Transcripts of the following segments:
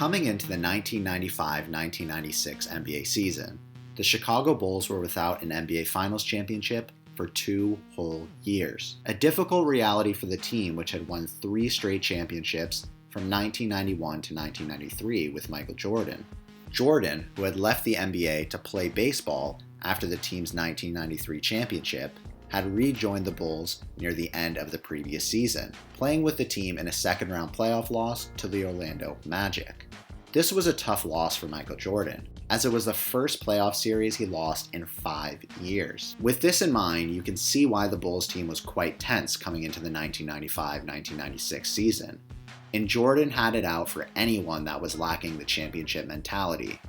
Coming into the 1995-1996 NBA season, the Chicago Bulls were without an NBA Finals championship for 2 whole years. A difficult reality for the team, which had won 3 straight championships from 1991 to 1993 with Michael Jordan. Jordan, who had left the NBA to play baseball after the team's 1993 championship, had rejoined the Bulls near the end of the previous season, playing with the team in a second-round playoff loss to the Orlando Magic. This was a tough loss for Michael Jordan, as it was the first playoff series he lost in 5 years. With this in mind, you can see why the Bulls team was quite tense coming into the 1995-1996 season, and Jordan had it out for anyone that was lacking the championship mentality.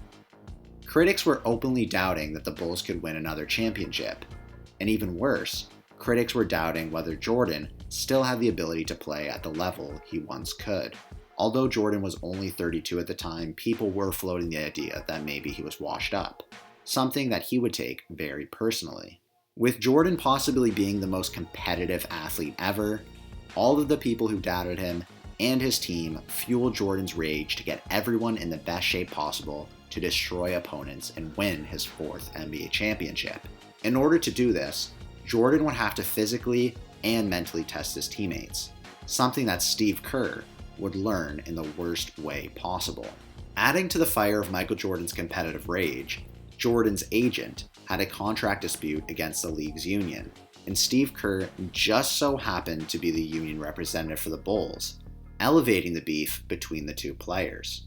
Critics were openly doubting that the Bulls could win another championship, and even worse, critics were doubting whether Jordan still had the ability to play at the level he once could. Although Jordan was only 32 at the time, people were floating the idea that maybe he was washed up, something that he would take very personally. With Jordan possibly being the most competitive athlete ever, all of the people who doubted him and his team fueled Jordan's rage to get everyone in the best shape possible to destroy opponents and win his 4th NBA championship. In order to do this, Jordan would have to physically and mentally test his teammates, something that Steve Kerr would learn in the worst way possible. Adding to the fire of Michael Jordan's competitive rage, Jordan's agent had a contract dispute against the league's union, and Steve Kerr just so happened to be the union representative for the Bulls, elevating the beef between the two players.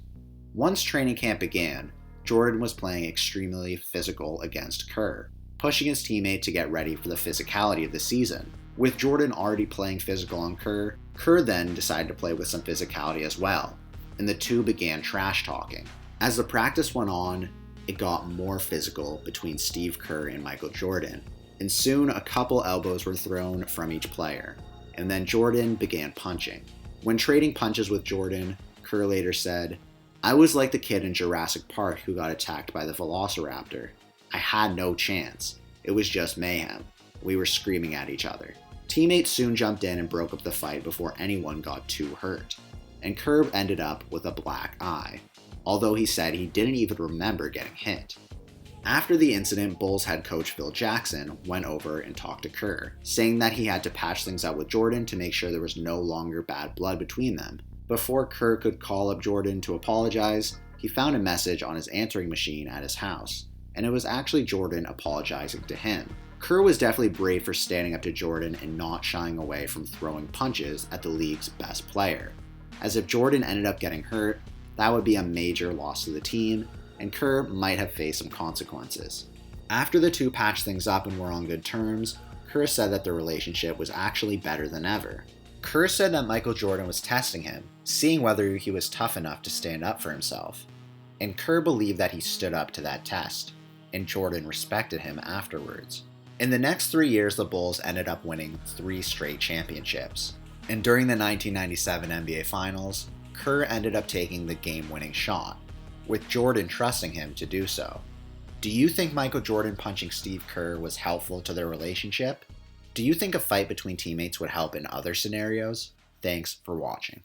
Once training camp began, Jordan was playing extremely physical against Kerr, pushing his teammate to get ready for the physicality of the season. With Jordan already playing physical on Kerr, Kerr then decided to play with some physicality as well, and the two began trash talking. As the practice went on, it got more physical between Steve Kerr and Michael Jordan, and soon a couple elbows were thrown from each player, and then Jordan began punching. When trading punches with Jordan, Kerr later said, "I was like the kid in Jurassic Park who got attacked by the Velociraptor. I had no chance. It was just mayhem. We were screaming at each other." Teammates soon jumped in and broke up the fight before anyone got too hurt, and Kerr ended up with a black eye, although he said he didn't even remember getting hit. After the incident, Bulls head coach Phil Jackson went over and talked to Kerr, saying that he had to patch things up with Jordan to make sure there was no longer bad blood between them. Before Kerr could call up Jordan to apologize, he found a message on his answering machine at his house, and it was actually Jordan apologizing to him. Kerr was definitely brave for standing up to Jordan and not shying away from throwing punches at the league's best player, as if Jordan ended up getting hurt, that would be a major loss to the team, and Kerr might have faced some consequences. After the two patched things up and were on good terms, Kerr said that their relationship was actually better than ever. Kerr said that Michael Jordan was testing him, seeing whether he was tough enough to stand up for himself, and Kerr believed that he stood up to that test, and Jordan respected him afterwards. In the next 3 years, the Bulls ended up winning 3 straight championships, and during the 1997 NBA Finals, Kerr ended up taking the game-winning shot, with Jordan trusting him to do so. Do you think Michael Jordan punching Steve Kerr was helpful to their relationship? Do you think a fight between teammates would help in other scenarios? Thanks for watching.